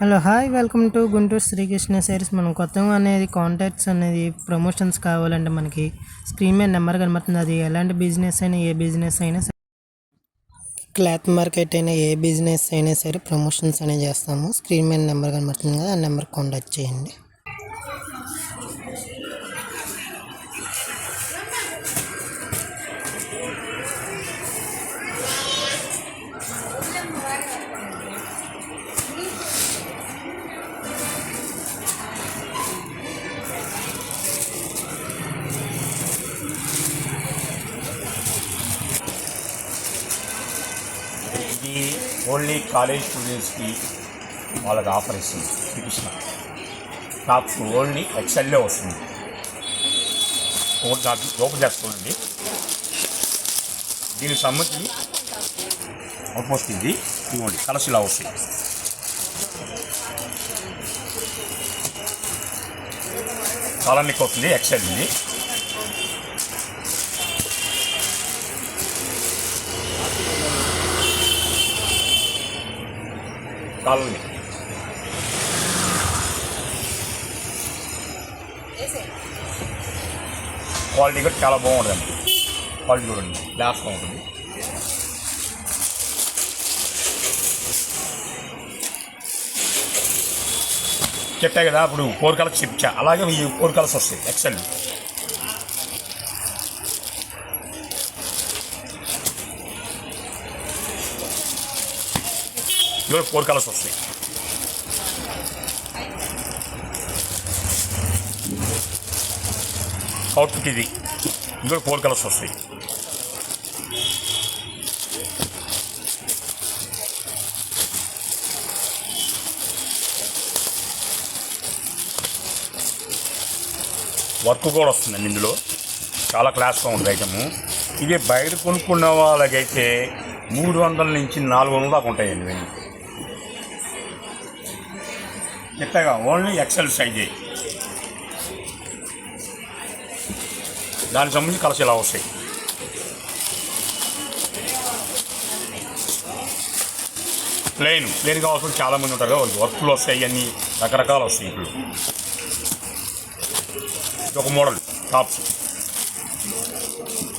Hello hi welcome to Guntur Srikrishna saris. మనం కొత్తగా అనేది కాంటాక్ట్స్ అనేది ప్రమోషన్స్ కావాలంటే మనకి స్క్రీన్ మీద నెంబర్ కనబడుతుంది. అది ఎలాంటి బిజినెస్ అయినా ఏ బిజినెస్ అయినా సరే, క్లాత్ మార్కెట్ అయినా ఏ బిజినెస్ అయినా సరే ప్రమోషన్స్ అనేవి చేస్తాము. స్క్రీన్ మీద నెంబర్ కనబడుతుంది కదా, ఆ నెంబర్ కాంటాక్ట్ చేయండి. ఇది ఓన్లీ కాలేజ్ స్టూడెంట్స్కి వాళ్ళకి ఆఫర్ ఇస్తుంది శ్రీకృష్ణ. టాప్స్ ఓన్లీ ఎక్సెల్లో వస్తుంది. నాకు ఓపెన్ చేసుకోండి. దీనికి సంబంధించి ఆల్మోస్ట్ ఇది ఇవ్వండి కలర్స్ ఇలా వస్తుంది. చాలా నీకు వస్తుంది ఎక్సెల్ ఇది. కాలండి క్వాలిటీ కూడా చాలా బాగుంటుందండి. క్వాలిటీ చూడండి గ్లాస్గా ఉంటుంది. చెప్పా కదా ఇప్పుడు 4 కలర్స్ చెప్పా, అలాగే ఈ 4 కలర్స్ వస్తాయి ఎక్సెల్. ఇవి 4 కలర్స్ వస్తాయి. అవుట్ఫిట్ ఇది. ఇందులో 4 కలర్స్ వస్తాయి. వర్క్ కూడా వస్తుందండి ఇందులో. చాలా క్లాస్గా ఉంటుంది ఐటము. ఇదే బయట కొనుక్కున్న వాళ్ళకైతే 300 నుంచి 400 దాకా ఉంటాయండి ఇవన్నీ. చెప్పగా ఓన్లీ ఎక్సెల్ సైజే. దానికి సంబంధించి కలర్స్ ఇలా వస్తాయి. ప్లెయిన్ కావాల్సిన చాలామంది ఉంటారు కదా, వర్క్లు వస్తాయి, అన్నీ రకరకాలు వస్తాయి. ఇప్పుడు ఇది ఒక మోడల్ టాప్స్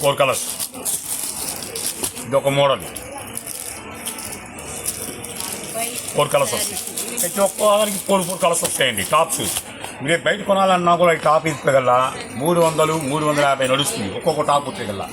4 కలర్స్. ఇది ఒక మోడల్ 4 కలర్స్ వస్తాయి. ప్రతి ఒక్కరికి 4 కలర్స్ వస్తాయండి టాప్స్. మీరు బయట కొనాలన్నా కూడా ఈ టాప్ ఇప్పగల్లా 300, 350 నడుస్తుంది ఒక్కొక్క టాప్ ఇప్పగల్లా.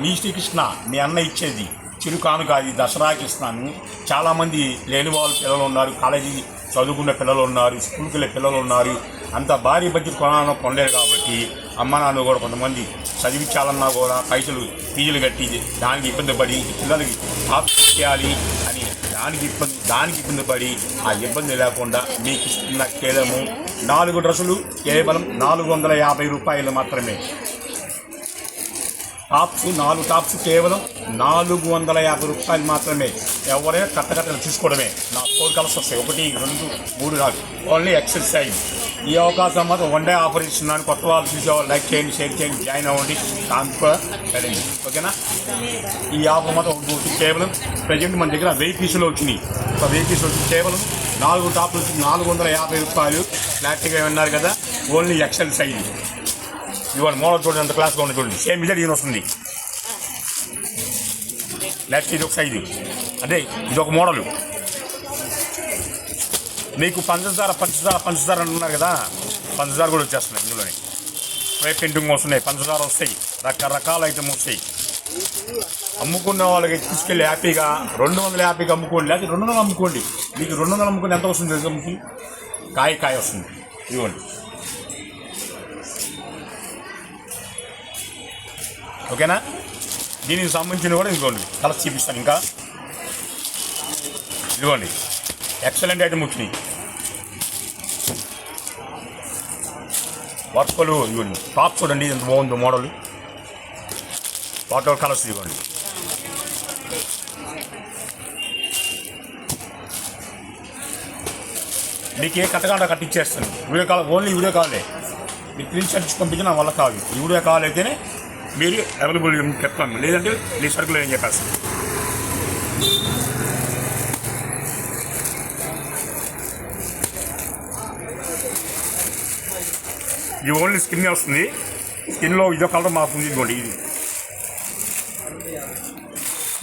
మీ శ్రీకృష్ణ మీ అన్న ఇచ్చేది చిరు కానుక. అది దసరాకి ఇస్తున్నాను. చాలామంది లేని వాళ్ళు పిల్లలు ఉన్నారు, కాలేజీ చదువుకునే పిల్లలు ఉన్నారు, స్కూల్కి వెళ్ళే పిల్లలు ఉన్నారు. అంత భారీ బడ్జెట్ కొనాలన్నా కొనలేరు కాబట్టి అమ్మ నాన్న కూడా కొంతమంది చదివించాలన్నా కూడా పైసలు ఫీజులు కట్టి దానికి ఇబ్బంది పడి పిల్లలకి టాప్ చేయాలి అని దానికి ఇబ్బంది పడి ఆ ఇబ్బంది లేకుండా మీకు ఇస్తున్న కేవలము 4 డ్రెస్సులు కేవలం 450 రూపాయలు మాత్రమే. నాలుగు టాప్స్ కేవలం 450 రూపాయలు మాత్రమే. ఎవరైనా కట్టలు తీసుకోవడమే. నా 4 కలర్స్ వస్తాయి. 1, 2, 3, 4 ఓన్లీ ఎక్సెల్ సైజ్. ఈ అవకాశం మాత్రం 1 డే ఆఫర్ ఇస్తున్నాను. కొత్త వాళ్ళు చూసేవాళ్ళు లైక్ చేయండి, షేర్ చేయండి, జాయిన్ అవ్వండి, కాన్ఫర్ కదండి. ఓకేనా? ఈ ఆఫర్ మాత్రం కేవలం ప్రజెంట్ మన దగ్గర 1000 పీసులు వచ్చినాయి. ఒక 1000 పీసులు వచ్చి కేవలం 4 టాప్లు వచ్చి 450 రూపాయలు. ఫ్లాట్గా విన్నారు కదా, ఓన్లీ ఎక్సెల్ సైజ్. ఇవాళ మోడల్ చూడండి ఎంత క్లాస్గా ఉంది చూడండి. సేమ్ ఇదే దీని వస్తుంది. నెక్స్ట్ ఇది ఒక సైజు, అదే ఇది ఒక మోడలు. మీకు పంచదార అంటున్నారు కదా, పంచదార కూడా వచ్చేస్తున్నాయి ఇందులోనే. స్ప్రే పెయింటింగ్ వస్తున్నాయి, పంచదార వస్తాయి, రకరకాల ఐటమ్ వస్తాయి. అమ్ముకున్న వాళ్ళకి తీసుకెళ్ళి హ్యాపీగా 250కి అమ్ముకోండి, లేకపోతే 200 అమ్ముకోండి. మీకు 200 అమ్ముకుని ఎంత వస్తుంది తెలుసా? మీకు కాయ వస్తుంది. ఇవ్వండి. ఓకేనా? దీనికి సంబంధించిన కూడా ఇదిగోండి కలర్స్ చూపిస్తాను. ఇంకా ఇదిగోండి ఎక్సలెంట్ ఐటమ్ వచ్చినాయి. వర్క్లు ఇవ్వండి. టాప్ చూడండి ఎంత బాగుందో మోడల్. వాటర్ కలర్స్ ఇవ్వండి. మీకు ఏ కట్టగా కట్టించేస్తాను. వీడియో కాల్ ఓన్లీ వీడియో కాలే. మీకు ప్రింట్ షర్ట్స్ పంపించి నా వల్ల కాదు. ఈ వీడియో కాల్ అయితేనే మీరు అవైలబుల్ చెప్తాను, లేదంటే నీ సరుకులు ఏం చెప్పేస్తాను. ఇది ఓన్లీ స్కిన్ వస్తుంది. స్కిన్లో ఇదో కలర్ మారుతుంది. ఇదిగోండి ఇది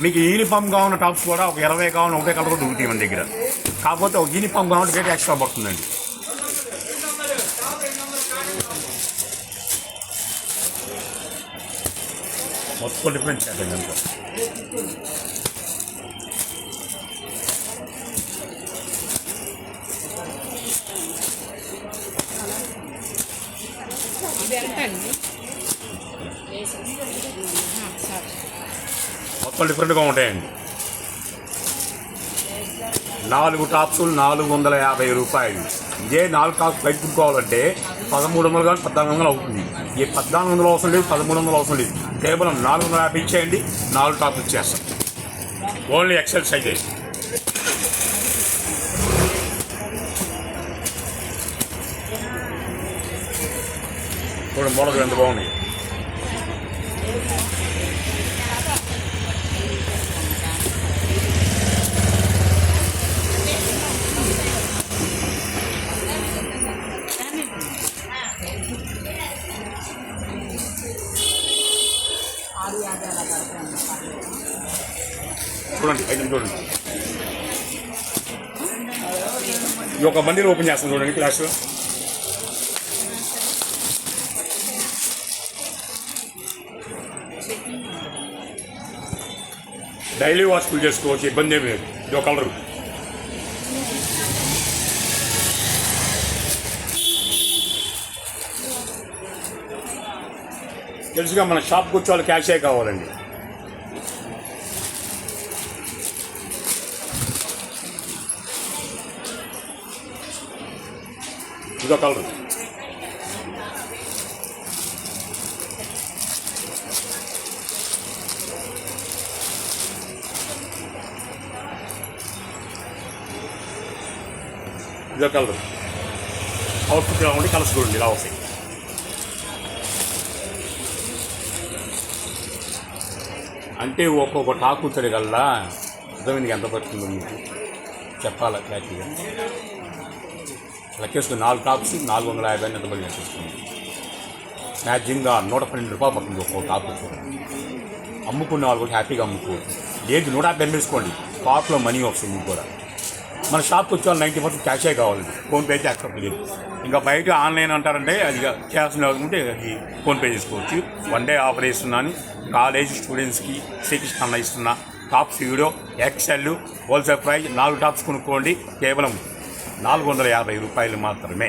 మీకు యూనిఫామ్ కావాలన్న టాప్స్ కూడా ఒక 20 కావాలన్న ఒకటే కలర్ కూడా దొరుకుతాయి మన దగ్గర. కాకపోతే ఒక యూనిఫామ్ కావాలంటే రేట్ ఎక్స్ట్రా పడుతుందండి. మొత్తం డిఫరెన్స్ చేద్దాం కనుక మొత్తం డిఫరెంట్గా ఉంటాయండి. 4 టాప్స్ 450 రూపాయలు. ఇదే 4 టాప్స్ బయట కుట్టుకోవాలంటే 1300 కానీ 1400 అవుతుంది. ఏ 1400 అవసరం లేదు, 1300 అవసరం లేదు. కేవలం 450 ఇచ్చేయండి, 4 టాప్స్ ఇచ్చేస్తాం. Only XL size. చూడండి మొలకలు ఎంత బాగున్నాయి. చూడండి ఐటమ్ చూడండి. ఈ ఒక బండిలో ఓపెన్ చేస్తాను చూడండి క్లాస్. డైలీ వాష్ఫుల్ చేసుకోవచ్చు, ఇబ్బంది ఏమి లేదు. ఇది ఒక కలరు. తెలుసుగా మన షాప్కి వచ్చే వాళ్ళు క్యాషే కావాలండి. ఇదో కలరు. ఇదో కలరు. అవుట్పుట్ ఇలా ఉండి కలర్స్ చూడండి ఇలా వస్తాయి. అంటే ఒక్కొక్క టాక్ కూర్చోడు కల్లా అర్థమైంది ఎంత పడుతుందో మీకు చెప్పాలా క్లారిటీగా. లెక్కేసుకుని 4 టాప్స్ 450 ఎంత పడి లెక్కేసుకుంది. మ్యాక్సిమంగా 112 రూపాయలు పడుతుంది ఒక్కొక్క టాప్. అమ్ముకున్న వాళ్ళు కూడా హ్యాపీగా అమ్ముకోవచ్చు. లేదు 150 వేసుకోండి, టాప్లో మనీ వస్తుంది మీకు కూడా. మన షాప్కి వచ్చే వాళ్ళు 90% క్యాషే కావాలండి. ఫోన్పే అయితే యాక్సెప్ట్ లేదు. ఇంకా బయట ఆన్లైన్ అంటారంటే అది క్యాష్ లేకుంటే అది ఫోన్పే చేసుకోవచ్చు. 1 డే ఆఫర్ ఇస్తున్నాను కాలేజ్ స్టూడెంట్స్కి. శ్రీకృష్ణ అన్న ఇస్తున్నా. Tops video XL wholesale price 4 tops కొనుక్కోండి కేవలం 450 రూపాయలు మాత్రమే.